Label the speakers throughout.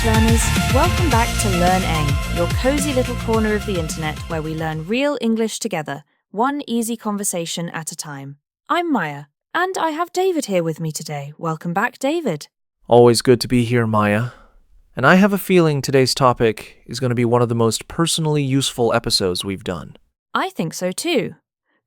Speaker 1: English learners, welcome back to LearnEng, your cozy little corner of the internet where we learn real English together, one easy conversation at a time. I'm Maya, and I have David here with me today. Welcome back, David.
Speaker 2: Always good to be here, Maya. And I have a feeling today's topic is going to be one of the most personally useful episodes we've done.
Speaker 1: I think so too,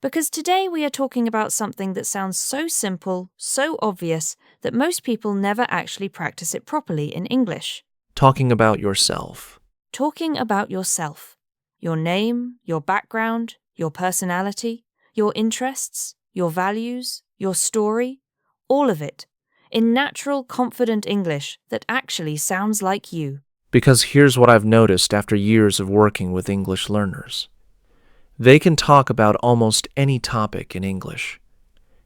Speaker 1: because today we are talking about something that sounds so simple, so obvious, that most people never actually practice it properly in English.
Speaker 2: Talking about yourself.
Speaker 1: Talking about yourself. Your name, your background, your personality, your interests, your values, your story, all of it, in natural, confident English that actually sounds like you.
Speaker 2: Because here's what I've noticed after years of working with English learners. They can talk about almost any topic in English.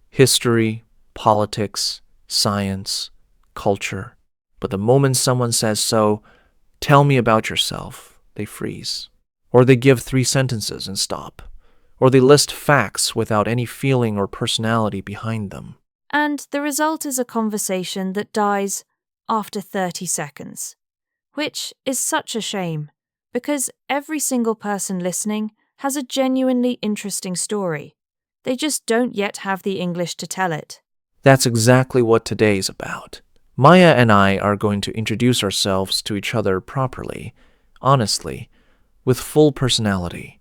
Speaker 2: History, politics, science, culture. But the moment someone says so, tell me about yourself, they freeze. Or they give 3 sentences and stop. Or they list facts without any feeling or personality behind them.
Speaker 1: And the result is a conversation that dies after 30 seconds. Which is such a shame, because every single person listening has a genuinely interesting story. They just don't yet have the English to tell it.
Speaker 2: That's exactly what today's about. Maya and I are going to introduce ourselves to each other properly, honestly, with full personality.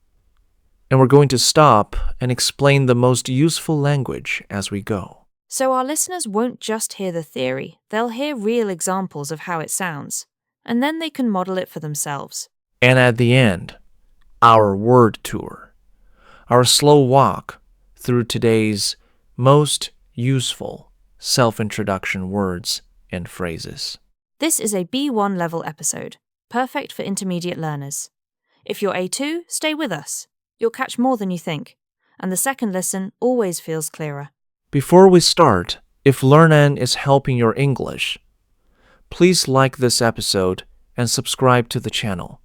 Speaker 2: And we're going to stop and explain the most useful language as we go.
Speaker 1: So our listeners won't just hear the theory, they'll hear real examples of how it sounds, and then they can model it for themselves.
Speaker 2: And at the end, our word tour, our slow walk through today's most useful self-introduction words and phrases.
Speaker 1: This is a B1 level episode, perfect for intermediate learners. If you're A2, stay with us. You'll catch more than you think, and the second listen always feels clearer.
Speaker 2: Before we start, if LearnEng is helping your English, please like this episode and subscribe to the channel.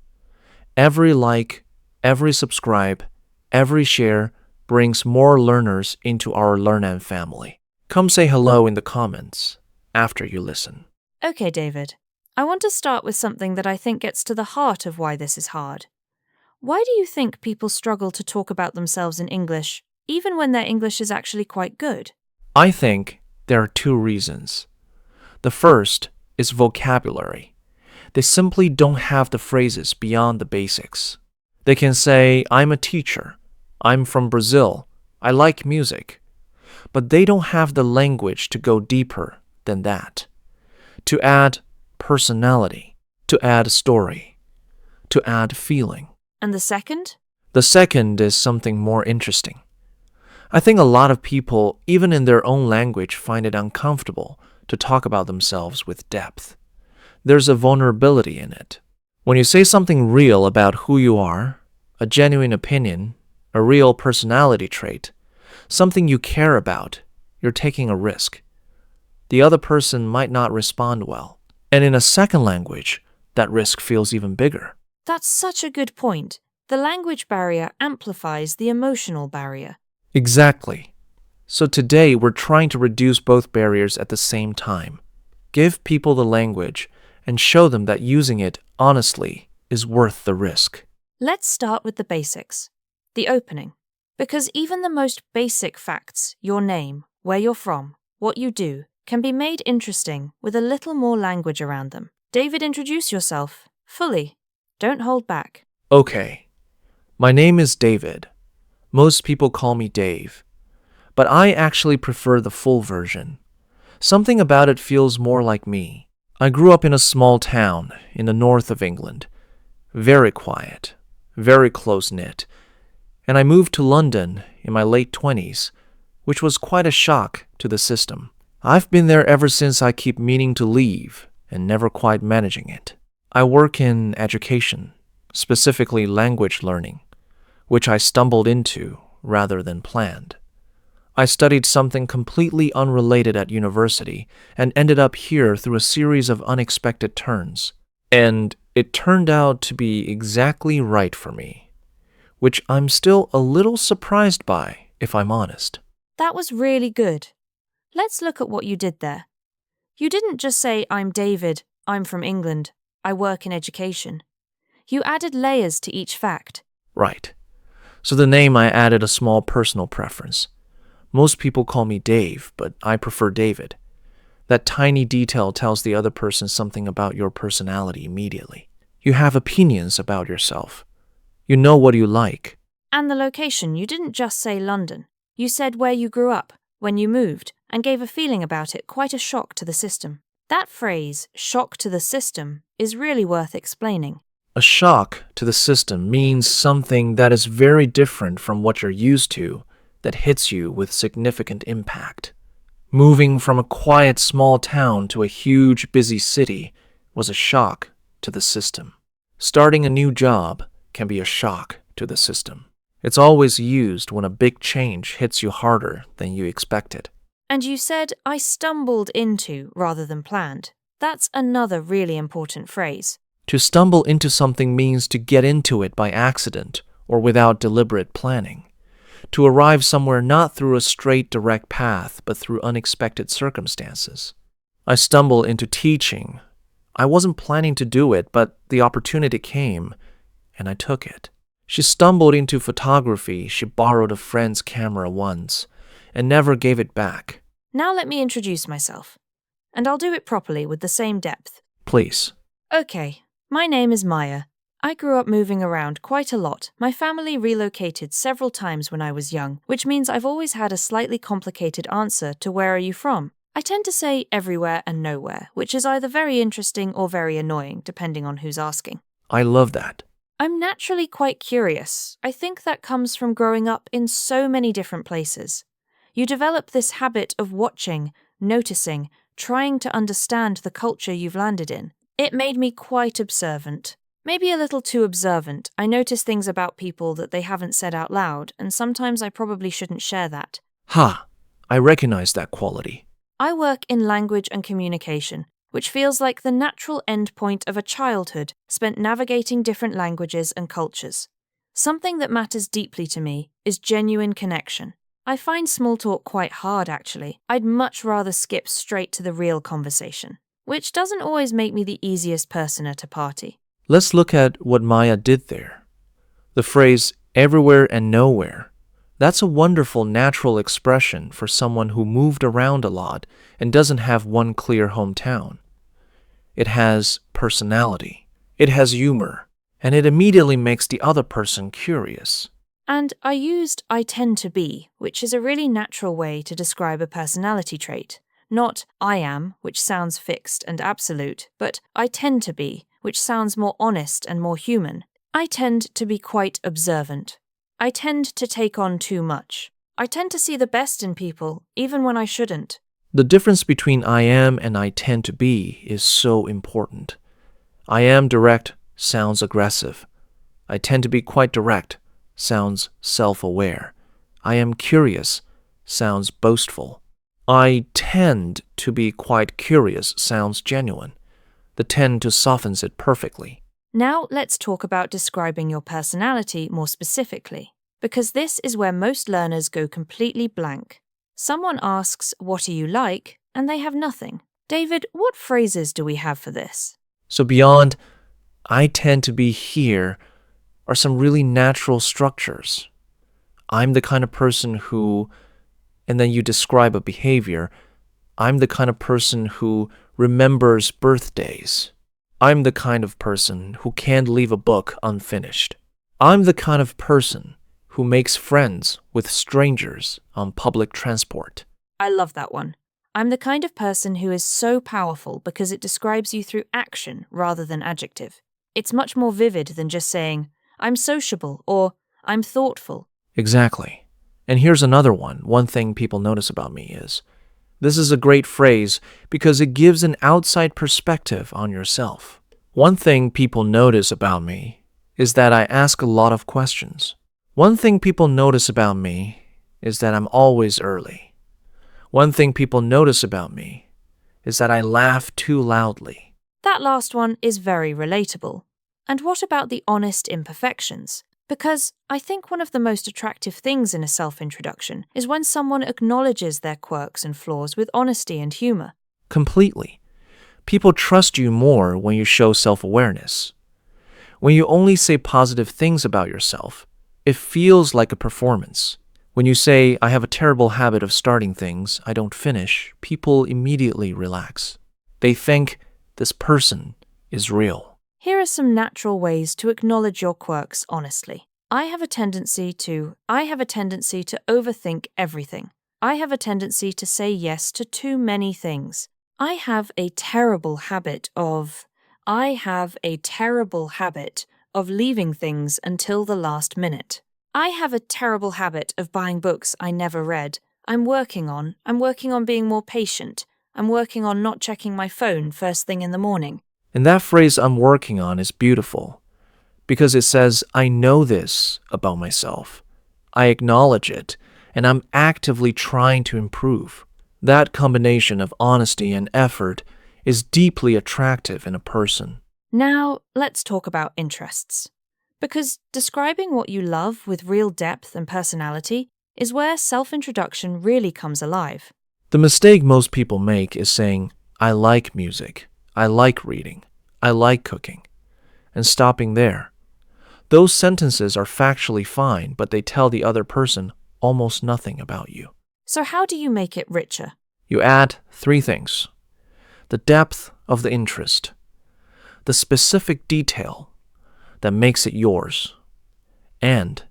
Speaker 2: Every like, every subscribe, every share brings more learners into our LearnEng family. Come say hello in the comments after you listen.
Speaker 1: Okay, David. I want to start with something that I think gets to the heart of why this is hard. Why do you think people struggle to talk about themselves in English, even when their English is actually quite good?
Speaker 2: I think there are 2 reasons. The first is vocabulary. They simply don't have the phrases beyond the basics. They can say, I'm a teacher, I'm from Brazil, I like music. But they don't have the language to go deeper than that. To add personality, to add story, to add feeling.
Speaker 1: And the second?
Speaker 2: The second is something more interesting. I think a lot of people, even in their own language, find it uncomfortable to talk about themselves with depth. There's a vulnerability in it. When you say something real about who you are, a genuine opinion, a real personality trait, something you care about, you're taking a risk. The other person might not respond well. And in a second language, that risk feels even bigger.
Speaker 1: That's such a good point. The language barrier amplifies the emotional barrier.
Speaker 2: Exactly. So today we're trying to reduce both barriers at the same time. Give people the language and show them that using it honestly is worth the risk.
Speaker 1: Let's start with the basics. The opening. Because even the most basic facts, your name, where you're from, what you do, can be made interesting with a little more language around them. David, introduce yourself. Fully. Don't hold back.
Speaker 2: Okay. My name is David. Most people call me Dave. But I actually prefer the full version. Something about it feels more like me. I grew up in a small town in the north of England. Very quiet, very close-knit. And I moved to London in my late 20s, which was quite a shock to the system. I've been there ever since. I keep meaning to leave and never quite managing it. I work in education, specifically language learning, which I stumbled into rather than planned. I studied something completely unrelated at university and ended up here through a series of unexpected turns. And it turned out to be exactly right for me, which I'm still a little surprised by, if I'm honest.
Speaker 1: That was really good. Let's look at what you did there. You didn't just say, I'm David, I'm from England, I work in education. You added layers to each fact.
Speaker 2: Right. So the name I added a small personal preference. Most people call me Dave, but I prefer David. That tiny detail tells the other person something about your personality immediately. You have opinions about yourself. You know what you like.
Speaker 1: And the location, you didn't just say London. You said where you grew up, when you moved, and gave a feeling about it, quite a shock to the system. That phrase, shock to the system, is really worth explaining.
Speaker 2: A shock to the system means something that is very different from what you're used to, that hits you with significant impact. Moving from a quiet small town to a huge busy city was a shock to the system. Starting a new job can be a shock to the system. It's always used when a big change hits you harder than you expected.
Speaker 1: And you said, I stumbled into rather than planned. That's another really important phrase.
Speaker 2: To stumble into something means to get into it by accident or without deliberate planning. To arrive somewhere not through a straight, direct path, but through unexpected circumstances. I stumbled into teaching. I wasn't planning to do it, but the opportunity came, and I took it. She stumbled into photography. She borrowed a friend's camera once and never gave it back.
Speaker 1: Now let me introduce myself, and I'll do it properly with the same depth.
Speaker 2: Please.
Speaker 1: Okay, my name is Maya. I grew up moving around quite a lot. My family relocated several times when I was young, which means I've always had a slightly complicated answer to where are you from. I tend to say everywhere and nowhere, which is either very interesting or very annoying, depending on who's asking.
Speaker 2: I love that.
Speaker 1: I'm naturally quite curious. I think that comes from growing up in so many different places. You develop this habit of watching, noticing, trying to understand the culture you've landed in. It made me quite observant. Maybe a little too observant. I notice things about people that they haven't said out loud, and sometimes I probably shouldn't share that.
Speaker 2: Ha! I recognize that quality.
Speaker 1: I work in language and communication, which feels like the natural endpoint of a childhood spent navigating different languages and cultures. Something that matters deeply to me is genuine connection. I find small talk quite hard, actually. I'd much rather skip straight to the real conversation, which doesn't always make me the easiest person at a party.
Speaker 2: Let's look at what Maya did there. The phrase everywhere and nowhere. That's a wonderful natural expression for someone who moved around a lot and doesn't have one clear hometown. It has personality. It has humor. And it immediately makes the other person curious.
Speaker 1: And I used I tend to be, which is a really natural way to describe a personality trait. Not I am, which sounds fixed and absolute, but I tend to be, which sounds more honest and more human. I tend to be quite observant. I tend to take on too much. I tend to see the best in people, even when I shouldn't.
Speaker 2: The difference between I am and I tend to be is so important. I am direct sounds aggressive. I tend to be quite direct sounds self-aware. I am curious sounds boastful. I tend to be quite curious sounds genuine. The tend to softens it perfectly.
Speaker 1: Now let's talk about describing your personality more specifically, because this is where most learners go completely blank. Someone asks, "What are you like?" and they have nothing. David, what phrases do we have for this?
Speaker 2: So beyond I tend to be here are some really natural structures. I'm the kind of person who, and then you describe a behavior. I'm the kind of person who remembers birthdays. I'm the kind of person who can't leave a book unfinished. I'm the kind of person who makes friends with strangers on public transport.
Speaker 1: I love that one. I'm the kind of person who is so powerful because it describes you through action rather than adjective. It's much more vivid than just saying, I'm sociable or I'm thoughtful.
Speaker 2: Exactly. And here's another one. One thing people notice about me is, this is a great phrase because it gives an outside perspective on yourself. One thing people notice about me is that I ask a lot of questions. One thing people notice about me is that I'm always early. One thing people notice about me is that I laugh too loudly.
Speaker 1: That last one is very relatable. And what about the honest imperfections? Because I think one of the most attractive things in a self-introduction is when someone acknowledges their quirks and flaws with honesty and humor.
Speaker 2: Completely. People trust you more when you show self-awareness. When you only say positive things about yourself, it feels like a performance. When you say, I have a terrible habit of starting things I don't finish, people immediately relax. They think this person is real.
Speaker 1: Here are some natural ways to acknowledge your quirks honestly. I have a tendency to overthink everything. I have a tendency to say yes to too many things. I have a terrible habit of leaving things until the last minute. I have a terrible habit of buying books I never read. I'm working on being more patient. I'm working on not checking my phone first thing in the morning.
Speaker 2: And that phrase I'm working on is beautiful because it says, I know this about myself. I acknowledge it, and I'm actively trying to improve. That combination of honesty and effort is deeply attractive in a person.
Speaker 1: Now, let's talk about interests. Because describing what you love with real depth and personality is where self-introduction really comes alive.
Speaker 2: The mistake most people make is saying, I like music, I like reading, I like cooking, and stopping there. Those sentences are factually fine, but they tell the other person almost nothing about you.
Speaker 1: So how do you make it richer?
Speaker 2: You add 3 things: the depth of the interest, the specific detail that makes it yours, and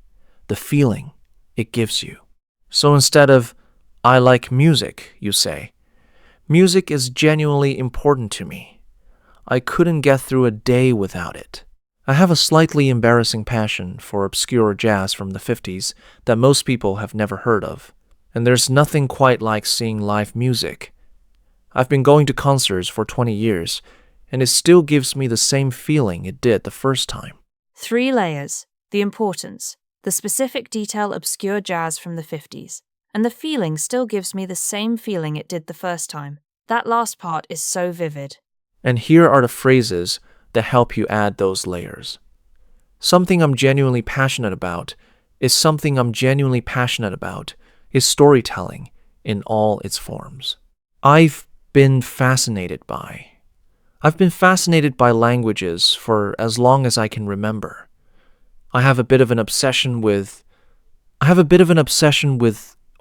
Speaker 2: the feeling it gives you. So instead of, I like music, you say, music is genuinely important to me. I couldn't get through a day without it. I have a slightly embarrassing passion for obscure jazz from the 50s that most people have never heard of. And there's nothing quite like seeing live music. I've been going to concerts for 20 years, and it still gives me the same feeling it did the first time.
Speaker 1: 3 layers: the importance, the specific detail obscure jazz from the 50s, and the feeling still gives me the same feeling it did the first time. That last part is so vivid.
Speaker 2: And here are the phrases that help you add those layers. Something I'm genuinely passionate about is storytelling in all its forms. I've been fascinated by languages for as long as I can remember. I have a bit of an obsession with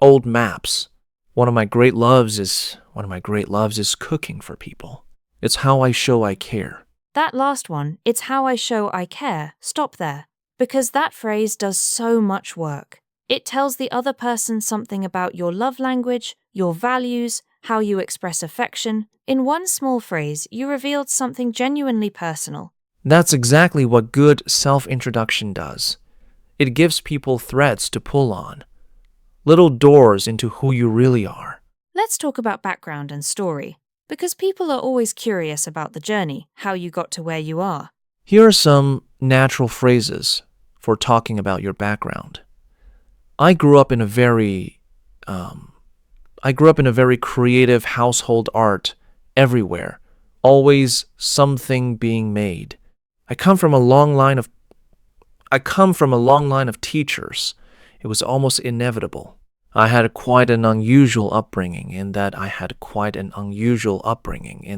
Speaker 2: old maps. One of my great loves is cooking for people. It's how I show I care.
Speaker 1: That last one, it's how I show I care, stop there. Because that phrase does so much work. It tells the other person something about your love language, your values, how you express affection. In one small phrase, you revealed something genuinely personal.
Speaker 2: That's exactly what good self-introduction does. It gives people threads to pull on, little doors into who you really are.
Speaker 1: Let's talk about background and story, because people are always curious about the journey, how you got to where you are.
Speaker 2: Here are some natural phrases for talking about your background. I grew up in a very creative household, art everywhere, always something being made. I come from a long line of teachers. It was almost inevitable. I had quite an unusual upbringing in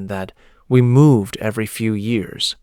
Speaker 2: that we moved every few years.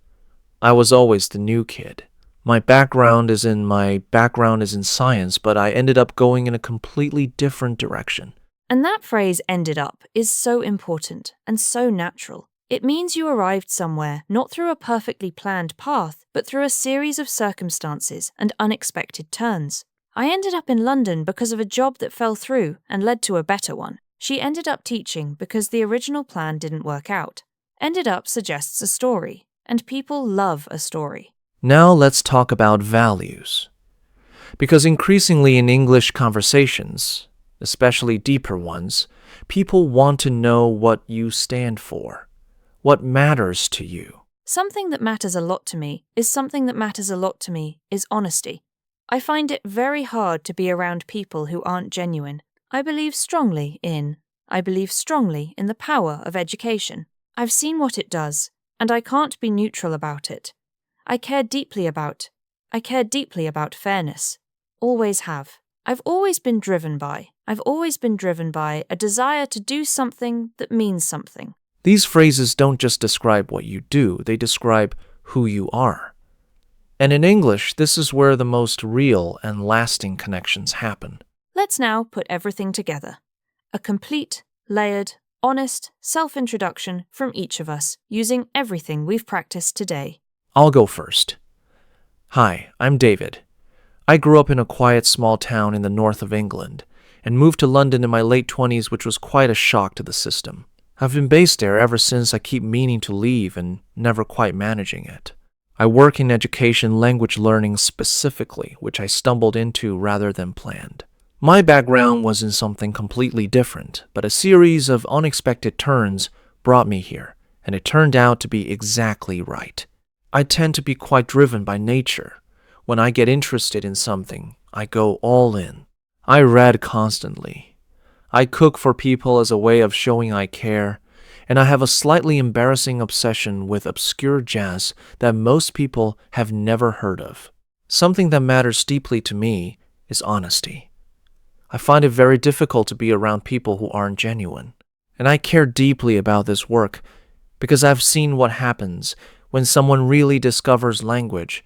Speaker 2: I was always the new kid. My background is in science, but I ended up going in a completely different direction.
Speaker 1: And that phrase "ended up" is so important and so natural. It means you arrived somewhere not through a perfectly planned path, but through a series of circumstances and unexpected turns. I ended up in London because of a job that fell through and led to a better one. She ended up teaching because the original plan didn't work out. Ended up suggests a story, and people love a story.
Speaker 2: Now let's talk about values. Because increasingly in English conversations, especially deeper ones, people want to know what you stand for, what matters to you.
Speaker 1: Something that matters a lot to me is honesty. I find it very hard to be around people who aren't genuine. I believe strongly in the power of education. I've seen what it does, and I can't be neutral about it. I care deeply about fairness. Always have. I've always been driven by a desire to do something that means something.
Speaker 2: These phrases don't just describe what you do, they describe who you are. And in English, this is where the most real and lasting connections happen.
Speaker 1: Let's now put everything together. A complete, layered, honest self-introduction from each of us using everything we've practiced today.
Speaker 2: I'll go first. Hi, I'm David. I grew up in a quiet small town in the north of England and moved to London in my late 20s, which was quite a shock to the system. I've been based there ever since. I keep meaning to leave and never quite managing it. I work in education language learning specifically, which I stumbled into rather than planned. My background was in something completely different, but a series of unexpected turns brought me here, and it turned out to be exactly right. I tend to be quite driven by nature. When I get interested in something, I go all in. I read constantly. I cook for people as a way of showing I care, and I have a slightly embarrassing obsession with obscure jazz that most people have never heard of. Something that matters deeply to me is honesty. I find it very difficult to be around people who aren't genuine. And I care deeply about this work because I've seen what happens when someone really discovers language,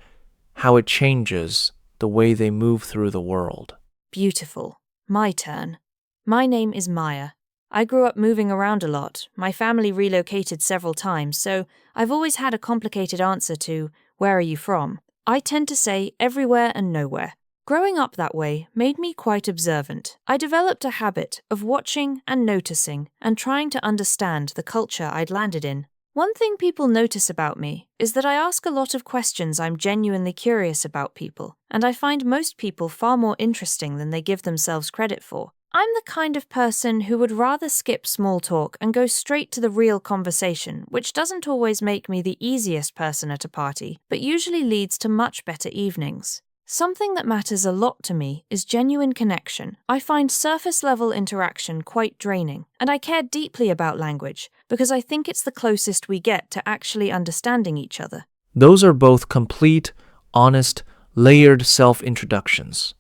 Speaker 2: how it changes the way they move through the world.
Speaker 1: Beautiful. My turn. My name is Maya. I grew up moving around a lot. My family relocated several times, so I've always had a complicated answer to, "Where are you from?" I tend to say everywhere and nowhere. Growing up that way made me quite observant. I developed a habit of watching and noticing and trying to understand the culture I'd landed in. One thing people notice about me is that I ask a lot of questions. I'm genuinely curious about people, and I find most people far more interesting than they give themselves credit for. I'm the kind of person who would rather skip small talk and go straight to the real conversation, which doesn't always make me the easiest person at a party, but usually leads to much better evenings. Something that matters a lot to me is genuine connection. I find surface-level interaction quite draining, and I care deeply about language because I think it's the closest we get to actually understanding each other.
Speaker 2: Those are both complete, honest, layered self-introductions.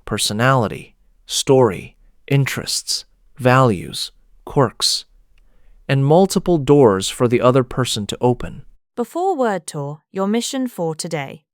Speaker 2: Personality, story, interests, values, quirks, and multiple doors for the other person to open.
Speaker 1: Before Word Tour, your mission for today.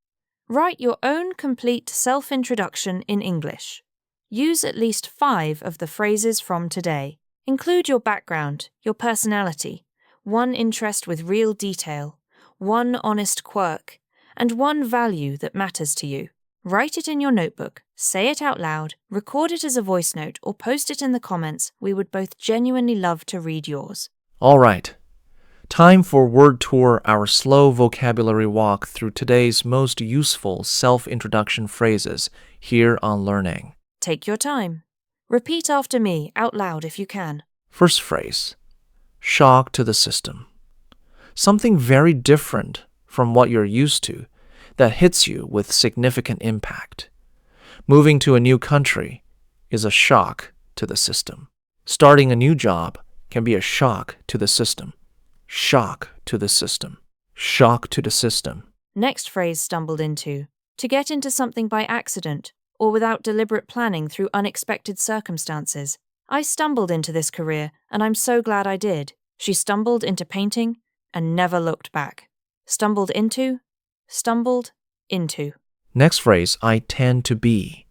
Speaker 1: Write your own complete self-introduction in English. Use at least 5 of the phrases from today. Include your background, your personality, one interest with real detail, one honest quirk, and one value that matters to you. Write it in your notebook, say it out loud, record it as a voice note, or post it in the comments. We would both genuinely love to read yours.
Speaker 2: All right. Time for Word Tour, our slow vocabulary walk through today's most useful self-introduction phrases here on LearnEng.
Speaker 1: Take your time. Repeat after me out loud if you can.
Speaker 2: First phrase, shock to the system. Something very different from what you're used to that hits you with significant impact. Moving to a new country is a shock to the system. Starting a new job can be a shock to the system. Shock to the system. Shock to the system.
Speaker 1: Next phrase stumbled into. To get into something by accident or without deliberate planning through unexpected circumstances. I stumbled into this career and I'm so glad I did. She stumbled into painting and never looked back. Stumbled into.
Speaker 2: Next phrase, I tend to be.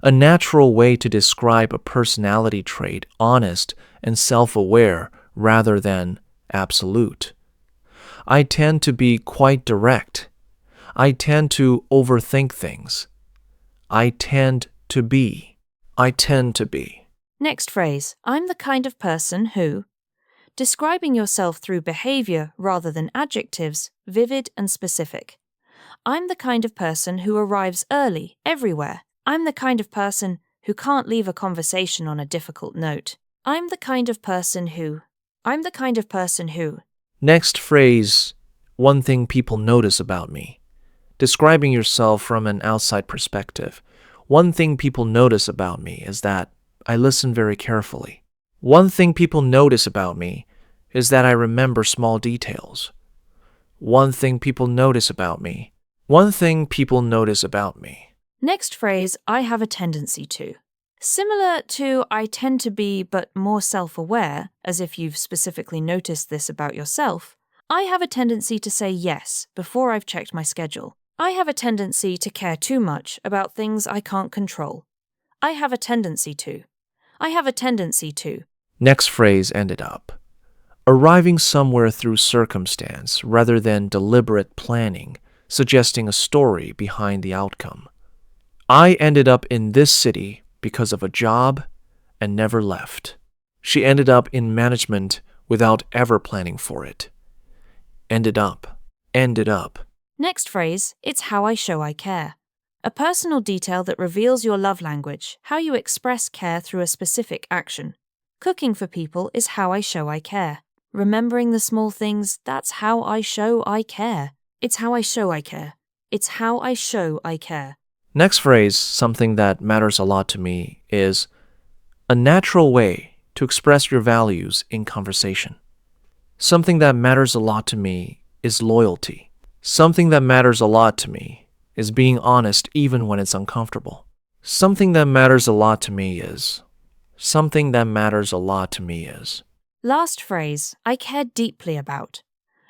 Speaker 2: A natural way to describe a personality trait, honest and self-aware rather than absolute. I tend to be quite direct. I tend to overthink things. I tend to be. I tend to be.
Speaker 1: Next phrase, I'm the kind of person who. Describing yourself through behavior rather than adjectives, vivid and specific. I'm the kind of person who arrives early, everywhere. I'm the kind of person who can't leave a conversation on a difficult note. I'm the kind of person who.
Speaker 2: Next phrase, one thing people notice about me. Describing yourself from an outside perspective. One thing people notice about me is that I listen very carefully. One thing people notice about me is that I remember small details. One thing people notice about me. One thing people notice about me.
Speaker 1: Next phrase, I have a tendency to. Similar to I tend to be but more self-aware, as if you've specifically noticed this about yourself, I have a tendency to say yes before I've checked my schedule. I have a tendency to care too much about things I can't control. I have a tendency to. I have a tendency to.
Speaker 2: Next phrase ended up. Arriving somewhere through circumstance rather than deliberate planning, suggesting a story behind the outcome. I ended up in this city because of a job and never left. She ended up in management without ever planning for it. Ended up. Ended up.
Speaker 1: Next phrase, it's how I show I care. A personal detail that reveals your love language, how you express care through a specific action. Cooking for people is how I show I care. Remembering the small things, that's how I show I care. It's how I show I care. It's how I show I care.
Speaker 2: Next phrase, something that matters a lot to me, is a natural way to express your values in conversation. Something that matters a lot to me is loyalty. Something that matters a lot to me is being honest even when it's uncomfortable. Something that matters a lot to me is. Something that matters a lot to me is.
Speaker 1: Last phrase, I care deeply about.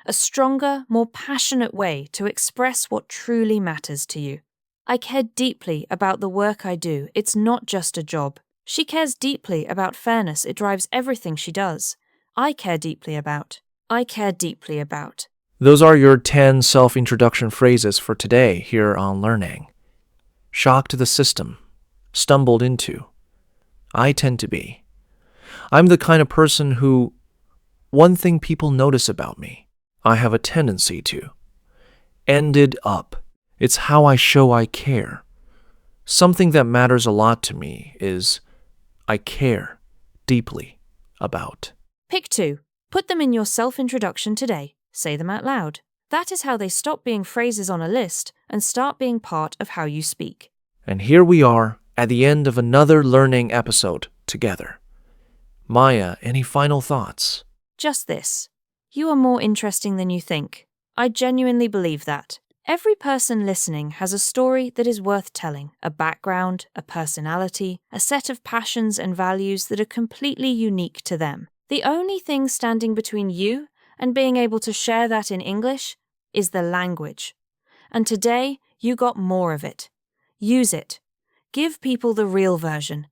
Speaker 1: A stronger, more passionate way to express what truly matters to you. I care deeply about the work I do. It's not just a job. She cares deeply about fairness. It drives everything she does. I care deeply about. I care deeply about.
Speaker 2: Those are your 10 self-introduction phrases for today here on LearnEng. Shock to the system. Stumbled into. I tend to be. I'm the kind of person who, one thing people notice about me, I have a tendency to. Ended up. It's how I show I care. Something that matters a lot to me is I care deeply about.
Speaker 1: Pick 2. Put them in your self-introduction today. Say them out loud. That is how they stop being phrases on a list and start being part of how you speak.
Speaker 2: And here we are at the end of another LearnEng episode together. Maya, any final thoughts?
Speaker 1: Just this. You are more interesting than you think. I genuinely believe that. Every person listening has a story that is worth telling, a background, a personality, a set of passions and values that are completely unique to them. The only thing standing between you and being able to share that in English is the language. And today, you got more of it. Use it. Give people the real version.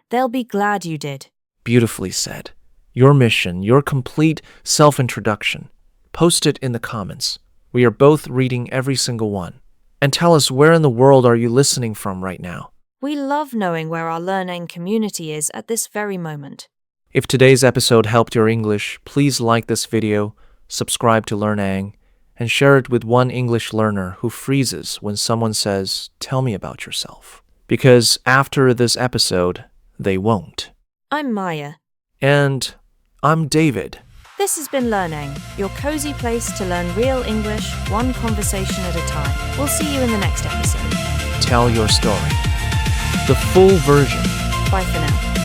Speaker 1: They'll be glad you did.
Speaker 2: Beautifully said. Your mission, your complete self-introduction. Post it in the comments. We are both reading every single one. And tell us, where in the world are you listening from right now?
Speaker 1: We love knowing where our LearnEng community is at this very moment.
Speaker 2: If today's episode helped your English, please like this video, subscribe to LearnEng, and share it with one English learner who freezes when someone says, "Tell me about yourself." Because after this episode, they won't.
Speaker 1: I'm Maya.
Speaker 2: And I'm David.
Speaker 1: This has been LearnEng, your cozy place to learn real English, one conversation at a time. We'll see you in the next episode.
Speaker 2: Tell your story. The full version.
Speaker 1: Bye for now.